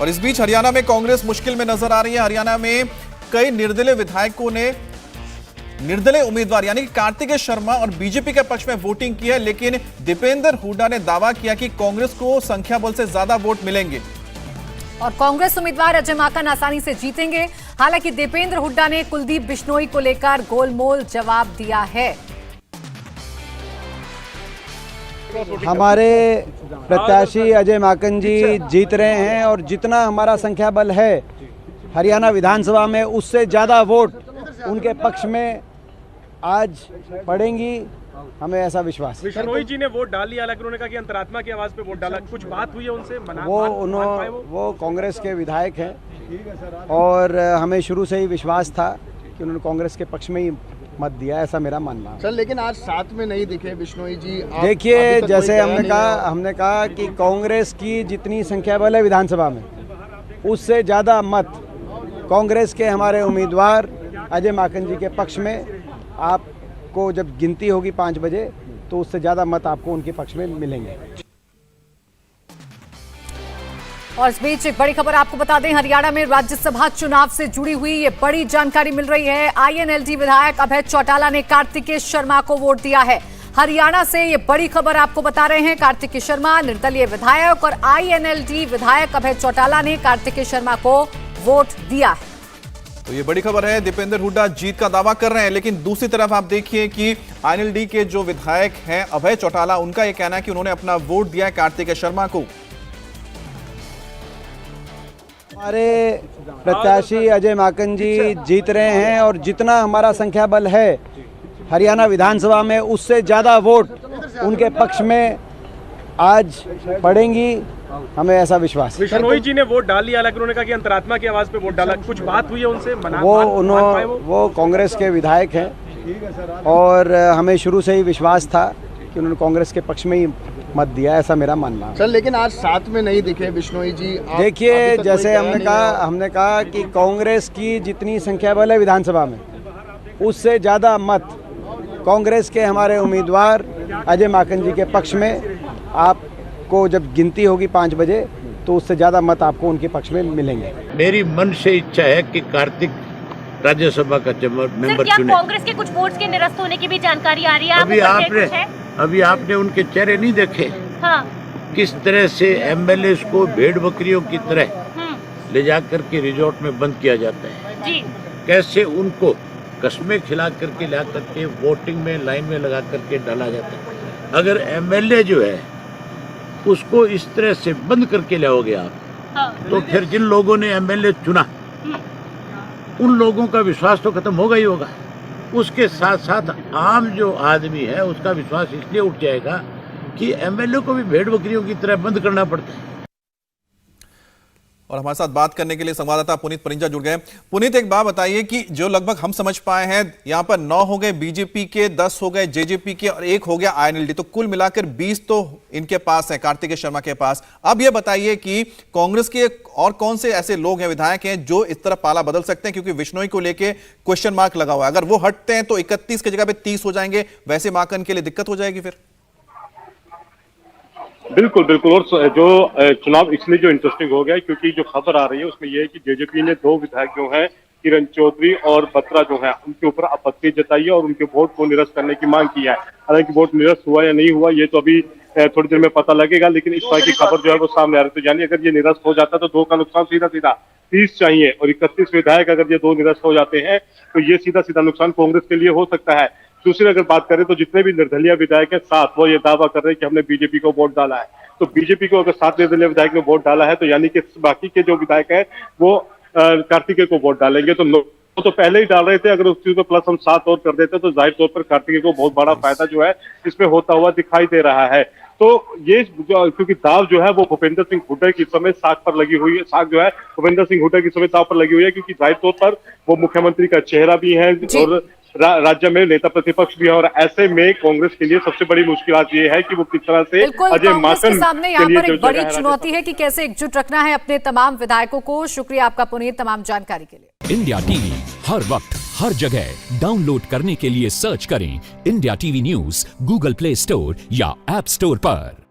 और इस बीच हरियाणा में कांग्रेस मुश्किल में नजर आ रही है। हरियाणा में कई निर्दलीय विधायकों ने निर्दलीय उम्मीदवार यानी कि कार्तिकेय शर्मा और बीजेपी के पक्ष में वोटिंग की है, लेकिन दीपेंद्र हुड्डा ने दावा किया कि कांग्रेस को संख्या बल से ज्यादा वोट मिलेंगे और कांग्रेस उम्मीदवार अजय माकन आसानी से जीतेंगे। हालांकि दीपेंद्र हुड्डा ने कुलदीप बिश्नोई को लेकर गोलमोल जवाब दिया है। हमारे प्रत्याशी अजय माकन जी जीत रहे हैं और जितना हमारा संख्या बल है हरियाणा विधानसभा में उससे ज़्यादा वोट उनके पक्ष में आज पड़ेंगी, हमें ऐसा विश्वास है। बिश्नोई जी ने वोट डाल लिया, हालांकि उन्होंने कहा कि अंतरात्मा की आवाज पे वोट डाला। कुछ बात हुई है उनसे? वो कांग्रेस के विधायक हैं और हमें शुरू से ही विश्वास था कि उन्होंने कांग्रेस के पक्ष में ही मत दिया, ऐसा मेरा मानना है। सर लेकिन आज साथ में नहीं दिखे बिश्नोई जी। देखिए, जैसे हमने कहा कि कांग्रेस की जितनी संख्या बल है विधानसभा में उससे ज़्यादा मत कांग्रेस के हमारे उम्मीदवार अजय माकन जी के पक्ष में, आपको जब गिनती होगी 5 बजे तो उससे ज़्यादा मत आपको उनके पक्ष में मिलेंगे। और इस बीच एक बड़ी खबर आपको बता दें, हरियाणा में राज्यसभा चुनाव से जुड़ी हुई ये बड़ी जानकारी मिल रही है। आईएनएलडी विधायक अभय चौटाला ने कार्तिकेय शर्मा को वोट दिया है। हरियाणा से ये बड़ी खबर आपको बता रहे हैं। कार्तिकेय शर्मा निर्दलीय विधायक और आईएनएलडी विधायक अभय चौटाला ने कार्तिकेय शर्मा को वोट दिया है। तो ये बड़ी खबर है। दीपेंद्र हुड्डा जीत का दावा कर रहे हैं, लेकिन दूसरी तरफ आप देखिए कि आईएनएलडी के जो विधायक हैं अभय चौटाला, उनका यह कहना है कि उन्होंने अपना वोट दिया है कार्तिकेय शर्मा को। हमारे प्रत्याशी अजय माकन जी जीत रहे हैं और जितना हमारा संख्या बल है हरियाणा विधानसभा में उससे ज़्यादा वोट उनके पक्ष में आज पड़ेंगी, हमें ऐसा विश्वास है। बिश्नोई जी ने वोट डाल लिया, हालांकि उन्होंने कहा कि अंतरात्मा की आवाज पे वोट डाला। कुछ बात हुई है उनसे? वो कांग्रेस के विधायक हैं और हमें शुरू से ही विश्वास था कि उन्होंने कांग्रेस के पक्ष में ही मत दिया, ऐसा मेरा मानना है। सर लेकिन आज साथ में नहीं दिखे बिश्नोई जी। देखिए, जैसे हमने कहा कि कांग्रेस की जितनी संख्या बल है विधानसभा में उससे ज़्यादा मत कांग्रेस के हमारे उम्मीदवार अजय माकन जी के पक्ष में, आपको जब गिनती होगी 5 बजे तो उससे ज़्यादा मत आपको उनके पक्ष में मिलेंगे। मेरी मन से इच्छा है कि कार्तिक राज्यसभा का मेंबर चुने। कांग्रेस के कुछ वोट्स के निरस्त होने की भी जानकारी आ रही है। अभी आपने उनके चेहरे नहीं देखे? हाँ। किस तरह से एमएलए को भेड़ बकरियों की तरह ले जाकर के रिजॉर्ट में बंद किया जाता है जी। कैसे उनको कस्में खिला करके ला करके वोटिंग में लाइन में लगा करके डाला जाता है। अगर एमएलए जो है उसको इस तरह से बंद करके लाओगे आप, हाँ। तो फिर जिन लोगों ने एमएलए चुना उन लोगों का विश्वास तो खत्म होगा ही होगा। उसके साथ साथ आम जो आदमी है उसका विश्वास इसलिए उठ जाएगा कि एमएलए को भी भेड़ बकरियों की तरह बंद करना पड़ता है। और हमारे साथ बात करने के लिए संवाददाता पुनीत परिंजा जुड़ गए। पुनीत, एक बात बताइए कि जो लगभग हम समझ पाए हैं यहां पर 9 हो गए बीजेपी के, 10 हो गए जेजेपी के और 1 हो गया आईएनएलडी, तो कुल मिलाकर 20 तो इनके पास है, कार्तिकेय शर्मा के पास। अब यह बताइए कि कांग्रेस के और कौन से ऐसे लोग हैं, विधायक हैं जो इस तरह पाला बदल सकते हैं, क्योंकि बिश्नोई को लेकर क्वेश्चन मार्क लगा हुआ है। अगर वो हटते हैं तो 31 की जगह पे 30 हो जाएंगे, वैसे माकन के लिए दिक्कत हो जाएगी फिर। बिल्कुल बिल्कुल। और जो चुनाव इसलिए जो इंटरेस्टिंग हो गया है क्योंकि जो खबर आ रही है उसमें यह है कि जेजेपी ने 2 विधायक जो हैं किरण चौधरी और बत्रा जो है उनके ऊपर आपत्ति जताई है और उनके वोट को निरस्त करने की मांग की है। हालांकि वोट निरस्त हुआ या नहीं हुआ ये तो अभी थोड़ी देर में पता लगेगा, लेकिन इस तरह की खबर जो है वो सामने आ रही है। तो यानी अगर ये निरस्त हो जाता तो 2 का नुकसान सीधा 30 चाहिए और 31 विधायक अगर ये 2 निरस्त हो जाते हैं तो ये सीधा नुकसान कांग्रेस के लिए हो सकता है। दूसरी अगर बात करें तो जितने भी निर्दलीय विधायक हैं 7, वो ये दावा कर रहे हैं कि हमने बीजेपी को वोट डाला है। तो बीजेपी को अगर 7 निर्दलीय विधायक ने वोट डाला है तो यानी कि बाकी के जो विधायक हैं वो कार्तिकेय को वोट डालेंगे। तो तो पहले ही डाल रहे थे, अगर उस चीज को प्लस हम 7 और कर देते तो जाहिर तौर पर कार्तिकेय को बहुत बड़ा फायदा जो है इसमें होता हुआ दिखाई दे रहा है। तो ये क्योंकि दाव जो है वो भूपेंद्र सिंह हुड्डा की समय साख पर लगी हुई है, साख जो है भूपेंद्र सिंह हुड्डा की समय दाव पर लगी हुई है, क्योंकि जाहिर तौर पर वो मुख्यमंत्री का चेहरा भी है और राज्य में नेता प्रतिपक्ष भी है। और ऐसे में कांग्रेस के लिए सबसे बड़ी मुश्किल ये है कि वो किस तरह से अजय माकन के सामने यहाँ पर एक बड़ी चुनौती है कि कैसे एकजुट रखना है अपने तमाम विधायकों को। शुक्रिया आपका पुनीत तमाम जानकारी के लिए। इंडिया टीवी हर वक्त हर जगह डाउनलोड करने के लिए सर्च करें India TV news Google play store या ऐप स्टोर पर।